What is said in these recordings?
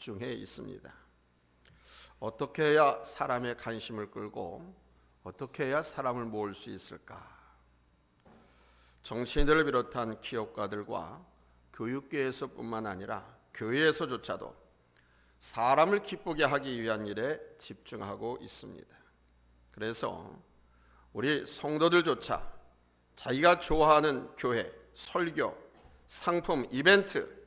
집중해 있습니다. 어떻게 해야 사람의 관심을 끌고 어떻게 해야 사람을 모을 수 있을까? 정치인들을 비롯한 기업가들과 교육계에서뿐만 아니라 교회에서조차도 사람을 기쁘게 하기 위한 일에 집중하고 있습니다. 그래서 우리 성도들조차 자기가 좋아하는 교회, 설교, 상품, 이벤트,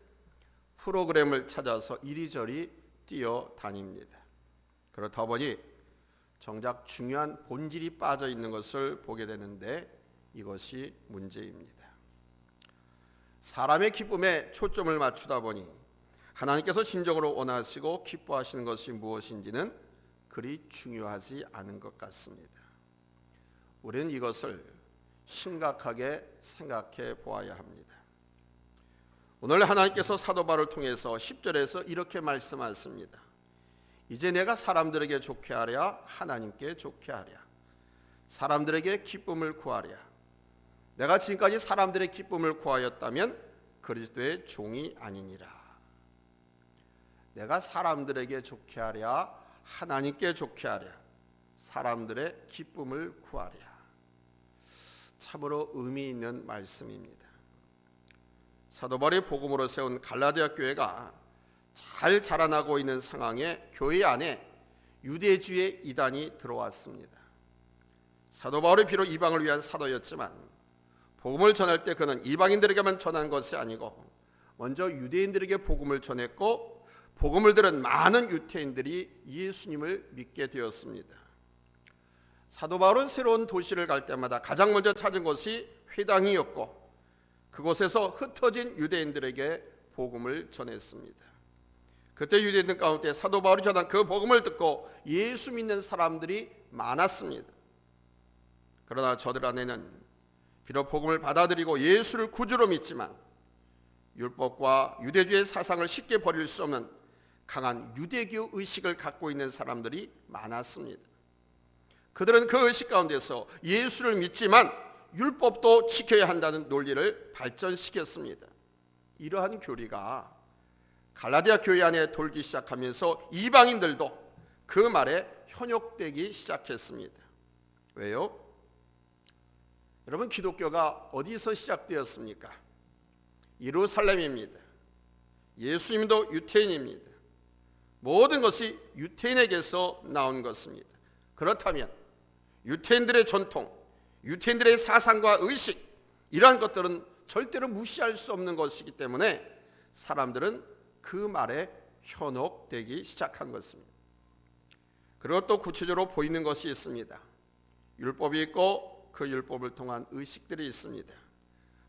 프로그램을 찾아서 이리저리 뛰어다닙니다. 그렇다 보니 정작 중요한 본질이 빠져 있는 것을 보게 되는데 이것이 문제입니다. 사람의 기쁨에 초점을 맞추다 보니 하나님께서 진정으로 원하시고 기뻐하시는 것이 무엇인지는 그리 중요하지 않은 것 같습니다. 우리는 이것을 심각하게 생각해 보아야 합니다. 오늘 하나님께서 사도 바울을 통해서 10절에서 이렇게 말씀하십니다. 이제 내가 사람들에게 좋게 하랴 하나님께 좋게 하랴 사람들에게 기쁨을 구하랴. 내가 지금까지 사람들의 기쁨을 구하였다면 그리스도의 종이 아니니라. 내가 사람들에게 좋게 하랴 하나님께 좋게 하랴 사람들의 기쁨을 구하랴. 참으로 의미 있는 말씀입니다. 사도 바울이 복음으로 세운 갈라디아 교회가 잘 자라나고 있는 상황에 교회 안에 유대주의 이단이 들어왔습니다. 사도 바울이 비록 이방을 위한 사도였지만 복음을 전할 때 그는 이방인들에게만 전한 것이 아니고 먼저 유대인들에게 복음을 전했고 복음을 들은 많은 유대인들이 예수님을 믿게 되었습니다. 사도 바울은 새로운 도시를 갈 때마다 가장 먼저 찾은 곳이 회당이었고 그곳에서 흩어진 유대인들에게 복음을 전했습니다. 그때 유대인들 가운데 사도 바울이 전한 그 복음을 듣고 예수 믿는 사람들이 많았습니다. 그러나 저들 안에는 비록 복음을 받아들이고 예수를 구주로 믿지만 율법과 유대주의 사상을 쉽게 버릴 수 없는 강한 유대교 의식을 갖고 있는 사람들이 많았습니다. 그들은 그 의식 가운데서 예수를 믿지만 율법도 지켜야 한다는 논리를 발전시켰습니다. 이러한 교리가 갈라디아 교회 안에 돌기 시작하면서 이방인들도 그 말에 현혹되기 시작했습니다. 왜요? 여러분, 기독교가 어디서 시작되었습니까? 예루살렘입니다. 예수님도 유태인입니다. 모든 것이 유태인에게서 나온 것입니다. 그렇다면 유태인들의 전통, 유태인들의 사상과 의식, 이러한 것들은 절대로 무시할 수 없는 것이기 때문에 사람들은 그 말에 현혹되기 시작한 것입니다. 그리고 또 구체적으로 보이는 것이 있습니다. 율법이 있고 그 율법을 통한 의식들이 있습니다.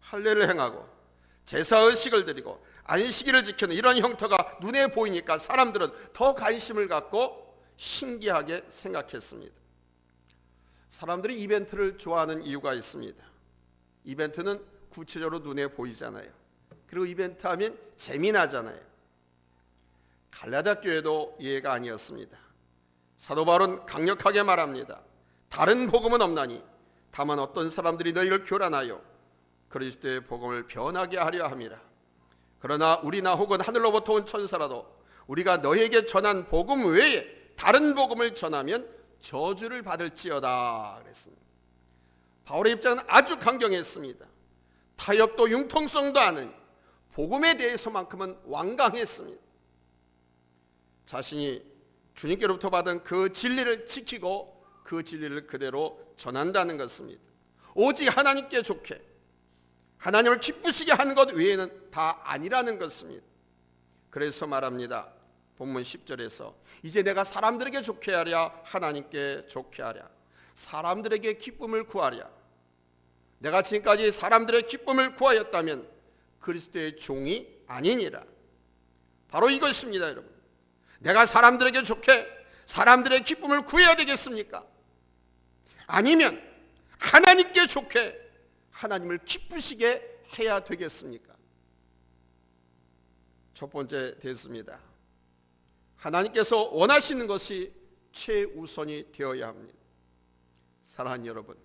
할례를 행하고 제사 의식을 드리고 안식일을 지키는 이런 형태가 눈에 보이니까 사람들은 더 관심을 갖고 신기하게 생각했습니다. 사람들이 이벤트를 좋아하는 이유가 있습니다. 이벤트는 구체적으로 눈에 보이잖아요. 그리고 이벤트 하면 재미나잖아요. 갈라디아 교회도 이해가 아니었습니다. 사도 바울은 강력하게 말합니다. 다른 복음은 없나니 다만 어떤 사람들이 너희를 교란하여 그리스도의 복음을 변하게 하려 함이라. 그러나 우리나 혹은 하늘로부터 온 천사라도 우리가 너희에게 전한 복음 외에 다른 복음을 전하면 저주를 받을지어다 그랬습니다. 바울의 입장은 아주 강경했습니다. 타협도 융통성도 않은 복음에 대해서만큼은 완강했습니다. 자신이 주님께로부터 받은 그 진리를 지키고 그 진리를 그대로 전한다는 것입니다. 오직 하나님께 좋게, 하나님을 기쁘시게 하는 것 외에는 다 아니라는 것입니다. 그래서 말합니다. 본문 10절에서 이제 내가 사람들에게 좋게 하랴 하나님께 좋게 하랴 사람들에게 기쁨을 구하랴. 내가 지금까지 사람들의 기쁨을 구하였다면 그리스도의 종이 아니니라. 바로 이것입니다, 여러분. 내가 사람들에게 좋게 사람들의 기쁨을 구해야 되겠습니까? 아니면 하나님께 좋게 하나님을 기쁘시게 해야 되겠습니까? 첫 번째 됐습니다. 하나님께서 원하시는 것이 최우선이 되어야 합니다. 사랑하는 여러분,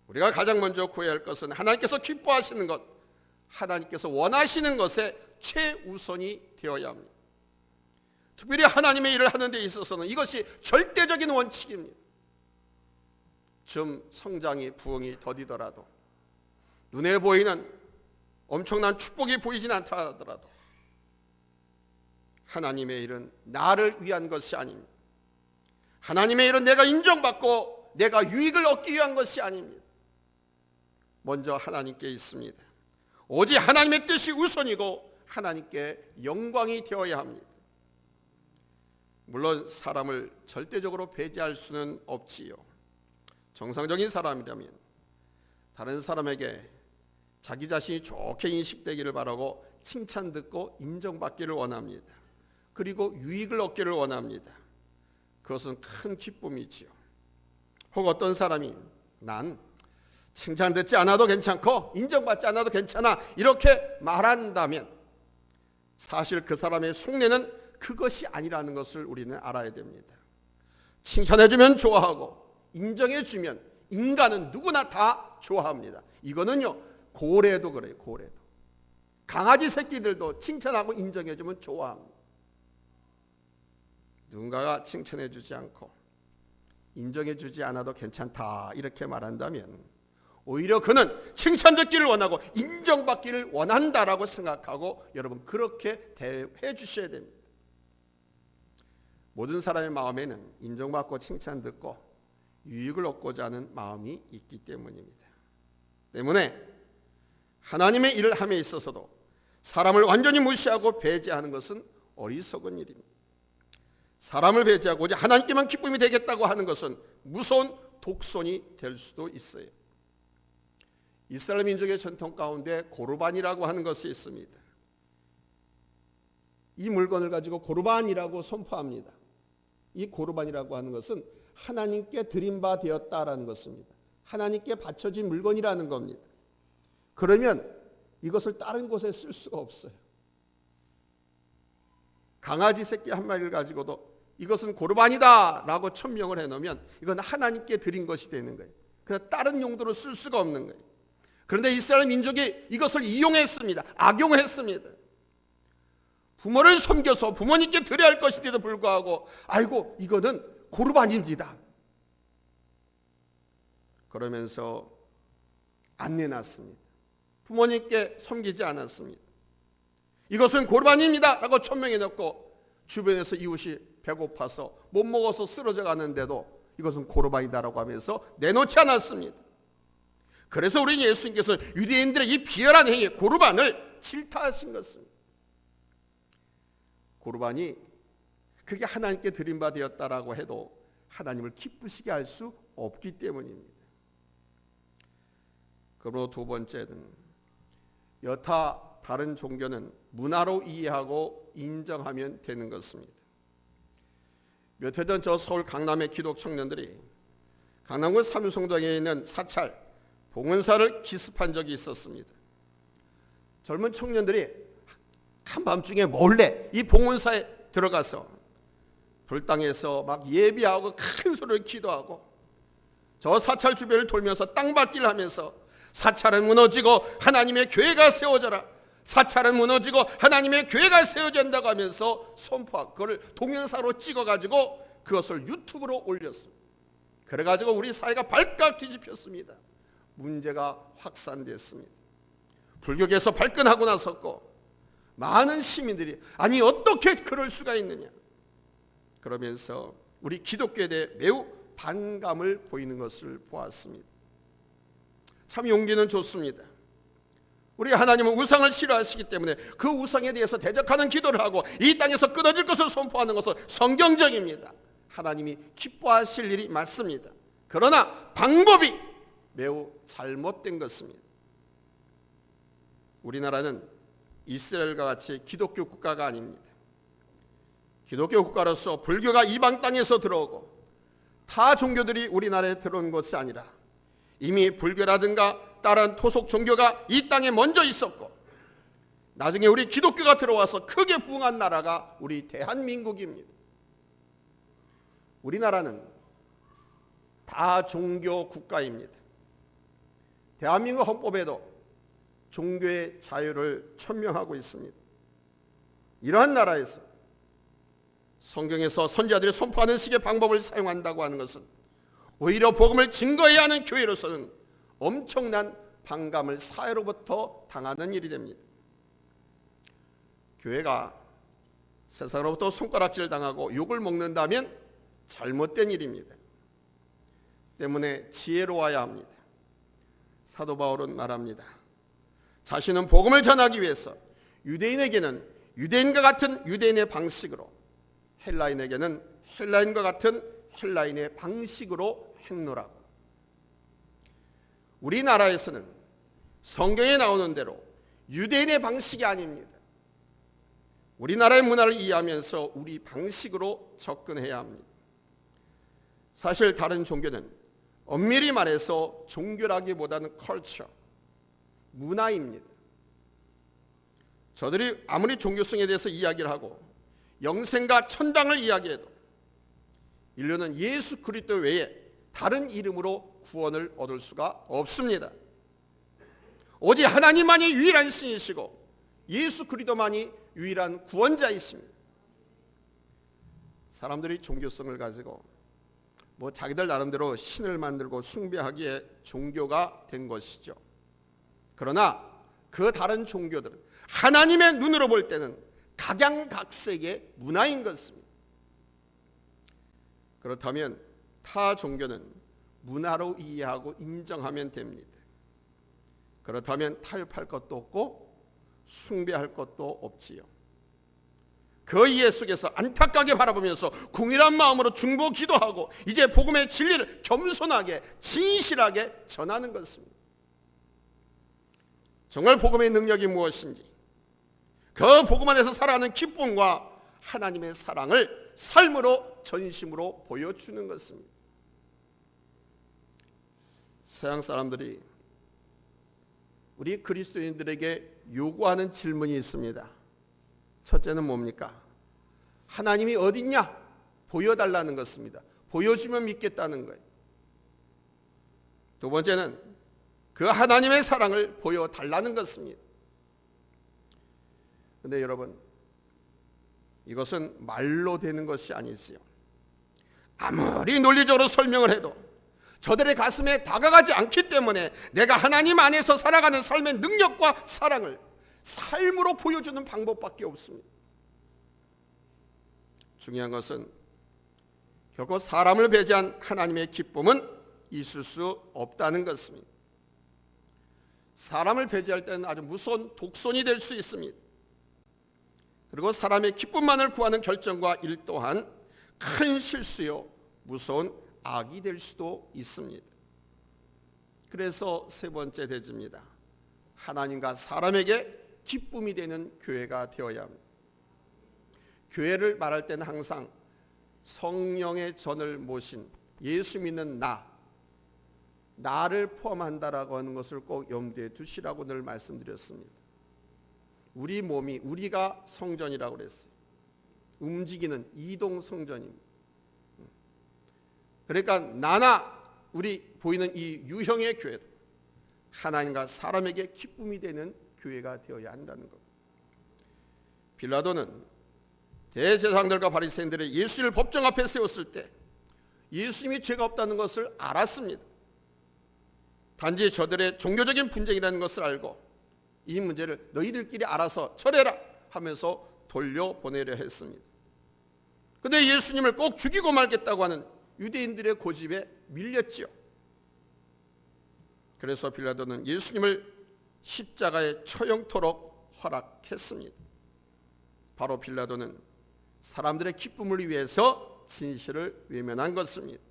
우리가 가장 먼저 구해야 할 것은 하나님께서 기뻐하시는 것, 하나님께서 원하시는 것에 최우선이 되어야 합니다. 특별히 하나님의 일을 하는 데 있어서는 이것이 절대적인 원칙입니다. 좀 성장이 부흥이 더디더라도 눈에 보이는 엄청난 축복이 보이진 않다 하더라도 하나님의 일은 나를 위한 것이 아닙니다. 하나님의 일은 내가 인정받고 내가 유익을 얻기 위한 것이 아닙니다. 먼저 하나님께 있습니다. 오직 하나님의 뜻이 우선이고 하나님께 영광이 되어야 합니다. 물론 사람을 절대적으로 배제할 수는 없지요. 정상적인 사람이라면 다른 사람에게 자기 자신이 좋게 인식되기를 바라고 칭찬 듣고 인정받기를 원합니다. 그리고 유익을 얻기를 원합니다. 그것은 큰 기쁨이지요. 혹 어떤 사람이 난 칭찬 듣지 않아도 괜찮고 인정받지 않아도 괜찮아 이렇게 말한다면 사실 그 사람의 속내는 그것이 아니라는 것을 우리는 알아야 됩니다. 칭찬해주면 좋아하고 인정해주면 인간은 누구나 다 좋아합니다. 이거는요 고래도 그래요. 고래도 강아지 새끼들도 칭찬하고 인정해주면 좋아합니다. 누군가가 칭찬해주지 않고 인정해주지 않아도 괜찮다 이렇게 말한다면 오히려 그는 칭찬 듣기를 원하고 인정받기를 원한다라고 생각하고 여러분 그렇게 대해 주셔야 됩니다. 모든 사람의 마음에는 인정받고 칭찬 듣고 유익을 얻고자 하는 마음이 있기 때문입니다. 때문에 하나님의 일을 함에 있어서도 사람을 완전히 무시하고 배제하는 것은 어리석은 일입니다. 사람을 배제하고 오직 하나님께만 기쁨이 되겠다고 하는 것은 무서운 독선이 될 수도 있어요. 이스라엘 민족의 전통 가운데 고르반이라고 하는 것이 있습니다. 이 물건을 가지고 고르반이라고 선포합니다. 이 고르반이라고 하는 것은 하나님께 드린 바 되었다라는 것입니다. 하나님께 바쳐진 물건이라는 겁니다. 그러면 이것을 다른 곳에 쓸 수가 없어요. 강아지 새끼 한 마리를 가지고도 이것은 고르반이다 라고 천명을 해놓으면 이건 하나님께 드린 것이 되는 거예요. 그래서 다른 용도로 쓸 수가 없는 거예요. 그런데 이스라엘 민족이 이것을 이용했습니다. 악용했습니다. 부모를 섬겨서 부모님께 드려야 할 것인데도 불구하고 아이고 이거는 고르반입니다. 그러면서 안 내놨습니다. 부모님께 섬기지 않았습니다. 이것은 고르반입니다 라고 천명해 놓고 주변에서 이웃이 배고파서 못 먹어서 쓰러져 가는데도 이것은 고르반이다라고 하면서 내놓지 않았습니다. 그래서 우리 예수님께서 유대인들의 이 비열한 행위 고르반을 질타하신 것입니다. 고르반이 그게 하나님께 드린 바 되었다라고 해도 하나님을 기쁘시게 할 수 없기 때문입니다. 그리고 두 번째는 여타 다른 종교는 문화로 이해하고 인정하면 되는 것입니다. 몇 해 전 저 서울 강남의 기독 청년들이 강남구 삼성동에 있는 사찰 봉헌사를 기습한 적이 있었습니다. 젊은 청년들이 한밤중에 몰래 이 봉헌사에 들어가서 불당에서 막 예비하고 큰 소리를 기도하고 저 사찰 주변을 돌면서 땅밟기를 하면서 사찰은 무너지고 하나님의 교회가 세워져라, 사찰은 무너지고 하나님의 교회가 세워진다고 하면서 선포하고 그걸 동영상으로 찍어가지고 그것을 유튜브로 올렸습니다. 그래가지고 우리 사회가 발칵 뒤집혔습니다. 문제가 확산됐습니다. 불교계에서 발끈하고 나섰고 많은 시민들이 아니 어떻게 그럴 수가 있느냐 그러면서 우리 기독교에 대해 매우 반감을 보이는 것을 보았습니다. 참 용기는 좋습니다. 우리 하나님은 우상을 싫어하시기 때문에 그 우상에 대해서 대적하는 기도를 하고 이 땅에서 끊어질 것을 선포하는 것은 성경적입니다. 하나님이 기뻐하실 일이 맞습니다. 그러나 방법이 매우 잘못된 것입니다. 우리나라는 이스라엘과 같이 기독교 국가가 아닙니다. 기독교 국가로서 불교가 이방 땅에서 들어오고 타 종교들이 우리나라에 들어온 것이 아니라 이미 불교라든가 다른 토속 종교가 이 땅에 먼저 있었고 나중에 우리 기독교가 들어와서 크게 부흥한 나라가 우리 대한민국입니다. 우리나라는 다종교 국가입니다. 대한민국 헌법에도 종교의 자유를 천명하고 있습니다. 이러한 나라에서 성경에서 선지자들이 선포하는 식의 방법을 사용한다고 하는 것은 오히려 복음을 증거해야 하는 교회로서는 엄청난 반감을 사회로부터 당하는 일이 됩니다. 교회가 세상으로부터 손가락질 당하고 욕을 먹는다면 잘못된 일입니다. 때문에 지혜로워야 합니다. 사도 바울은 말합니다. 자신은 복음을 전하기 위해서 유대인에게는 유대인과 같은 유대인의 방식으로, 헬라인에게는 헬라인과 같은 헬라인의 방식으로 행노라고. 우리나라에서는 성경에 나오는 대로 유대인의 방식이 아닙니다. 우리나라의 문화를 이해하면서 우리 방식으로 접근해야 합니다. 사실 다른 종교는 엄밀히 말해서 종교라기보다는 컬처, 문화입니다. 저들이 아무리 종교성에 대해서 이야기를 하고 영생과 천당을 이야기해도 인류는 예수 그리스도 외에 다른 이름으로 구원을 얻을 수가 없습니다. 오직 하나님만이 유일한 신이시고 예수 그리스도만이 유일한 구원자이십니다. 사람들이 종교성을 가지고 자기들 나름대로 신을 만들고 숭배하기에 종교가 된 것이죠. 그러나 그 다른 종교들은 하나님의 눈으로 볼 때는 각양각색의 문화인 것입니다. 그렇다면 타 종교는 문화로 이해하고 인정하면 됩니다. 그렇다면 타협할 것도 없고 숭배할 것도 없지요. 그 이해 속에서 안타깝게 바라보면서 궁일한 마음으로 중보 기도하고 이제 복음의 진리를 겸손하게 진실하게 전하는 것입니다. 정말 복음의 능력이 무엇인지, 그 복음 안에서 살아가는 기쁨과 하나님의 사랑을 삶으로 전심으로 보여주는 것입니다. 서양 사람들이 우리 그리스도인들에게 요구하는 질문이 있습니다. 첫째는 뭡니까? 하나님이 어딨냐? 보여달라는 것입니다. 보여주면 믿겠다는 거예요. 두 번째는 그 하나님의 사랑을 보여달라는 것입니다. 그런데 여러분, 이것은 말로 되는 것이 아니지요. 아무리 논리적으로 설명을 해도 저들의 가슴에 다가가지 않기 때문에 내가 하나님 안에서 살아가는 삶의 능력과 사랑을 삶으로 보여주는 방법밖에 없습니다. 중요한 것은 결코 사람을 배제한 하나님의 기쁨은 있을 수 없다는 것입니다. 사람을 배제할 때는 아주 무서운 독선이 될 수 있습니다. 그리고 사람의 기쁨만을 구하는 결정과 일 또한 큰 실수요 무서운 악이 될 수도 있습니다. 그래서 세 번째 대지입니다. 하나님과 사람에게 기쁨이 되는 교회가 되어야 합니다. 교회를 말할 때는 항상 성령의 전을 모신 예수 믿는 나를 포함한다라고 하는 것을 꼭 염두에 두시라고 늘 말씀드렸습니다. 우리 몸이 우리가 성전이라고 그랬어요. 움직이는 이동 성전입니다. 그러니까 나나 우리 보이는 이 유형의 교회도 하나님과 사람에게 기쁨이 되는 교회가 되어야 한다는 것. 빌라도는 대제사장들과 바리새인들이 예수를 법정 앞에 세웠을 때 예수님이 죄가 없다는 것을 알았습니다. 단지 저들의 종교적인 분쟁이라는 것을 알고 이 문제를 너희들끼리 알아서 처리해라 하면서 돌려보내려 했습니다. 그런데 예수님을 꼭 죽이고 말겠다고 하는 유대인들의 고집에 밀렸지요. 그래서 빌라도는 예수님을 십자가에 처형토록 허락했습니다. 바로 빌라도는 사람들의 기쁨을 위해서 진실을 외면한 것입니다.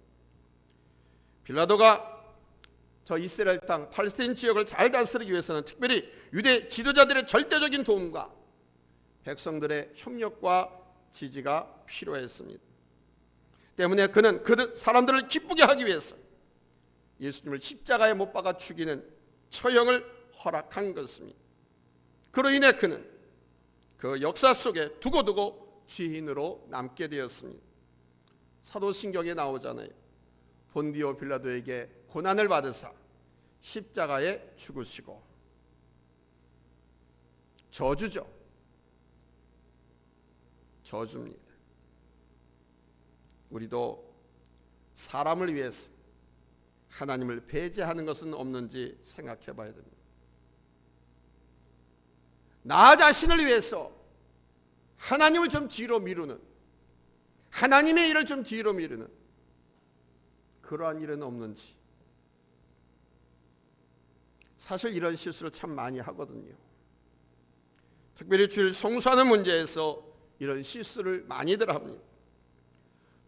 빌라도가 저 이스라엘 땅 팔레스타인 지역을 잘 다스리기 위해서는 특별히 유대 지도자들의 절대적인 도움과 백성들의 협력과 지지가 필요했습니다. 때문에 그는 그 사람들을 기쁘게 하기 위해서 예수님을 십자가에 못 박아 죽이는 처형을 허락한 것입니다. 그로 인해 그는 그 역사 속에 두고두고 죄인으로 남게 되었습니다. 사도신경에 나오잖아요. 본디오 빌라도에게 고난을 받으사 십자가에 죽으시고, 저주죠. 저주입니다. 우리도 사람을 위해서 하나님을 배제하는 것은 없는지 생각해 봐야 됩니다. 나 자신을 위해서 하나님을 좀 뒤로 미루는, 하나님의 일을 좀 뒤로 미루는 그러한 일은 없는지. 사실 이런 실수를 참 많이 하거든요. 특별히 주일 성수하는 문제에서 이런 실수를 많이들 합니다.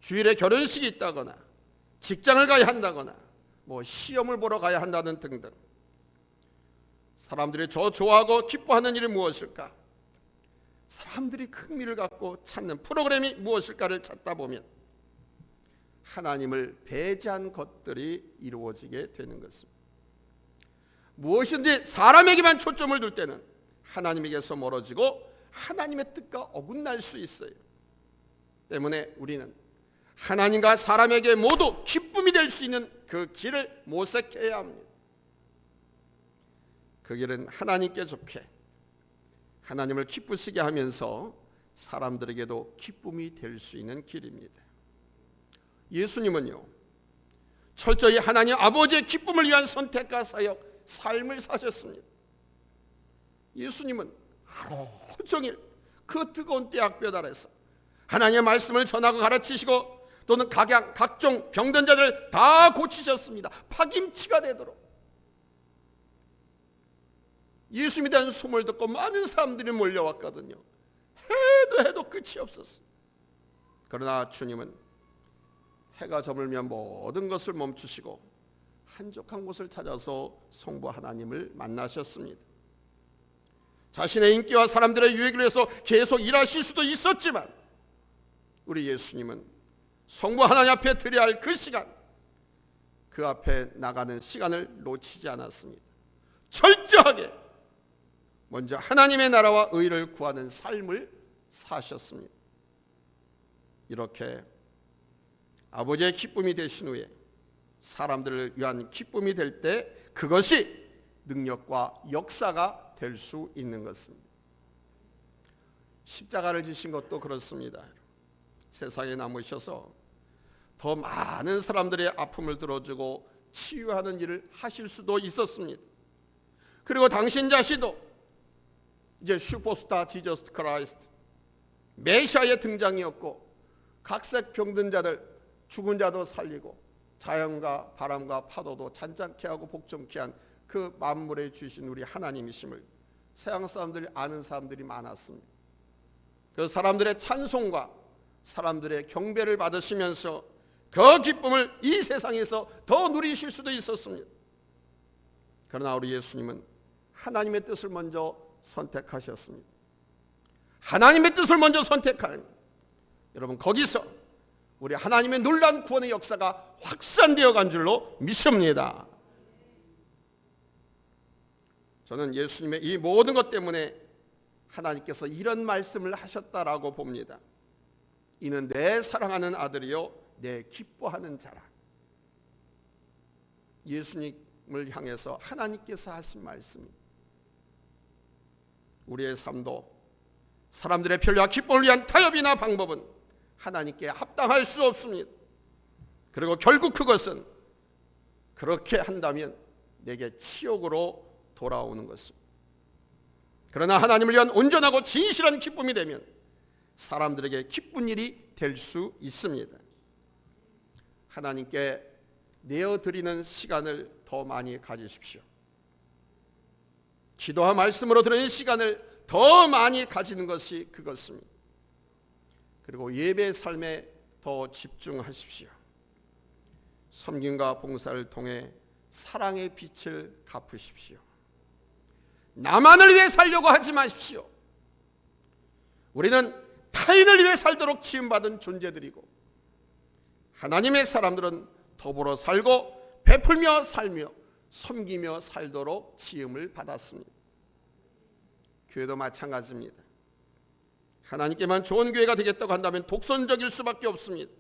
주일에 결혼식이 있다거나 직장을 가야 한다거나 시험을 보러 가야 한다는 등등, 사람들이 저 좋아하고 기뻐하는 일이 무엇일까? 사람들이 흥미를 갖고 찾는 프로그램이 무엇일까를 찾다 보면 하나님을 배제한 것들이 이루어지게 되는 것입니다. 무엇인지 사람에게만 초점을 둘 때는 하나님에게서 멀어지고 하나님의 뜻과 어긋날 수 있어요. 때문에 우리는 하나님과 사람에게 모두 기쁨이 될 수 있는 그 길을 모색해야 합니다. 그 길은 하나님께 좋게, 하나님을 기쁘시게 하면서 사람들에게도 기쁨이 될 수 있는 길입니다. 예수님은요, 철저히 하나님 아버지의 기쁨을 위한 선택과 사역, 삶을 사셨습니다. 예수님은 하루 종일 그 뜨거운 떼약볕 아래서 하나님의 말씀을 전하고 가르치시고 또는 각종 병든 자들을 다 고치셨습니다. 파김치가 되도록. 예수님에 대한 소문을 듣고 많은 사람들이 몰려왔거든요. 해도 끝이 없었어요. 그러나 주님은 해가 저물면 모든 것을 멈추시고 한적한 곳을 찾아서 성부 하나님을 만나셨습니다. 자신의 인기와 사람들의 유익을 위해서 계속 일하실 수도 있었지만 우리 예수님은 성부 하나님 앞에 드려야 할 그 시간, 그 앞에 나가는 시간을 놓치지 않았습니다. 철저하게 먼저 하나님의 나라와 의를 구하는 삶을 사셨습니다. 이렇게 아버지의 기쁨이 되신 후에 사람들을 위한 기쁨이 될 때 그것이 능력과 역사가 될 수 있는 것입니다. 십자가를 지신 것도 그렇습니다. 세상에 남으셔서 더 많은 사람들의 아픔을 들어주고 치유하는 일을 하실 수도 있었습니다. 그리고 당신 자신도 이제 슈퍼스타 지저스 크라이스트, 메시아의 등장이었고 각색 병든 자들, 죽은 자도 살리고 자연과 바람과 파도도 잔잔케 하고 복종케 한 그 만물에 주신 우리 하나님이심을 세상 사람들이 아는 사람들이 많았습니다. 그 사람들의 찬송과 사람들의 경배를 받으시면서 그 기쁨을 이 세상에서 더 누리실 수도 있었습니다. 그러나 우리 예수님은 하나님의 뜻을 먼저 선택하셨습니다. 하나님의 뜻을 먼저 선택하니 여러분 거기서 우리 하나님의 놀라운 구원의 역사가 확산되어 간 줄로 믿습니다. 저는 예수님의 이 모든 것 때문에 하나님께서 이런 말씀을 하셨다라고 봅니다. 이는 내 사랑하는 아들이요 내 기뻐하는 자라. 예수님을 향해서 하나님께서 하신 말씀입니다. 우리의 삶도 사람들의 편리와 기쁨을 위한 타협이나 방법은 하나님께 합당할 수 없습니다. 그리고 결국 그것은 그렇게 한다면 내게 치욕으로 돌아오는 것입니다. 그러나 하나님을 위한 온전하고 진실한 기쁨이 되면 사람들에게 기쁜 일이 될 수 있습니다. 하나님께 내어드리는 시간을 더 많이 가지십시오. 기도와 말씀으로 드리는 시간을 더 많이 가지는 것이 그것입니다. 그리고 예배 삶에 더 집중하십시오. 섬김과 봉사를 통해 사랑의 빛을 갚으십시오. 나만을 위해 살려고 하지 마십시오. 우리는 타인을 위해 살도록 지음받은 존재들이고 하나님의 사람들은 더불어 살고 베풀며 살며 섬기며 살도록 지음을 받았습니다. 교회도 마찬가지입니다. 하나님께만 좋은 교회가 되겠다고 한다면 독선적일 수밖에 없습니다.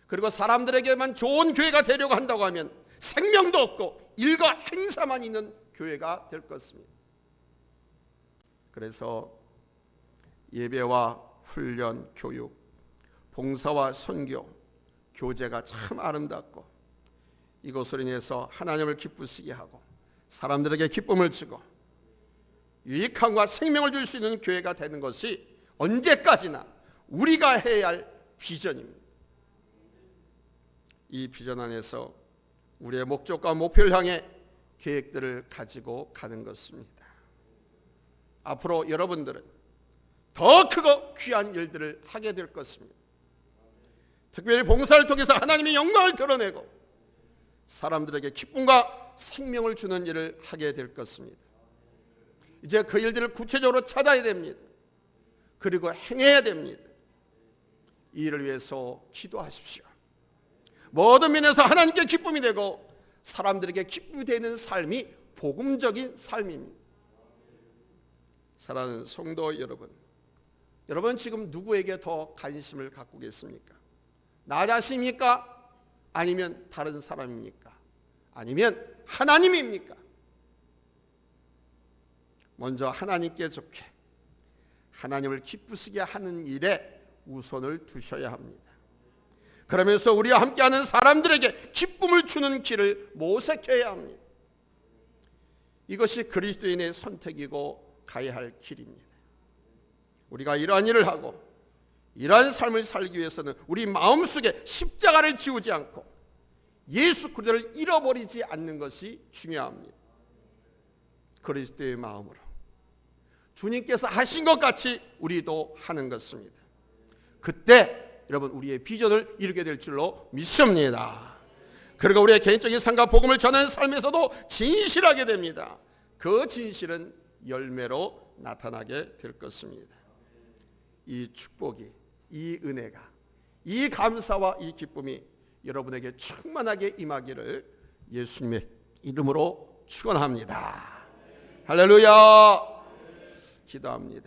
그리고 사람들에게만 좋은 교회가 되려고 한다고 하면 생명도 없고 일과 행사만 있는 교회가 될 것입니다. 그래서 예배와 훈련, 교육, 봉사와 선교, 교제가 참 아름답고 이것으로 인해서 하나님을 기쁘시게 하고 사람들에게 기쁨을 주고 유익함과 생명을 줄 수 있는 교회가 되는 것이 언제까지나 우리가 해야 할 비전입니다. 이 비전 안에서 우리의 목적과 목표를 향해 계획들을 가지고 가는 것입니다. 앞으로 여러분들은 더 크고 귀한 일들을 하게 될 것입니다. 특별히 봉사를 통해서 하나님의 영광을 드러내고 사람들에게 기쁨과 생명을 주는 일을 하게 될 것입니다. 이제 그 일들을 구체적으로 찾아야 됩니다. 그리고 행해야 됩니다. 이 일을 위해서 기도하십시오. 모든 면에서 하나님께 기쁨이 되고 사람들에게 기쁨이 되는 삶이 복음적인 삶입니다. 사랑하는 성도 여러분, 여러분 지금 누구에게 더 관심을 갖고 계십니까? 나 자신입니까? 아니면 다른 사람입니까? 아니면 하나님입니까? 먼저 하나님께 좋게 하나님을 기쁘시게 하는 일에 우선을 두셔야 합니다. 그러면서 우리와 함께하는 사람들에게 기쁨을 주는 길을 모색해야 합니다. 이것이 그리스도인의 선택이고 가야 할 길입니다. 우리가 이러한 일을 하고 이러한 삶을 살기 위해서는 우리 마음속에 십자가를 지우지 않고 예수 그리스도를 잃어버리지 않는 것이 중요합니다. 그리스도의 마음으로 주님께서 하신 것 같이 우리도 하는 것입니다. 그때 여러분 우리의 비전을 이루게 될 줄로 믿습니다. 그리고 우리의 개인적인 삶과 복음을 전하는 삶에서도 진실하게 됩니다. 그 진실은 열매로 나타나게 될 것입니다. 이 축복이, 이 은혜가, 이 감사와 이 기쁨이 여러분에게 충만하게 임하기를 예수님의 이름으로 축원합니다. 할렐루야. 기도합니다.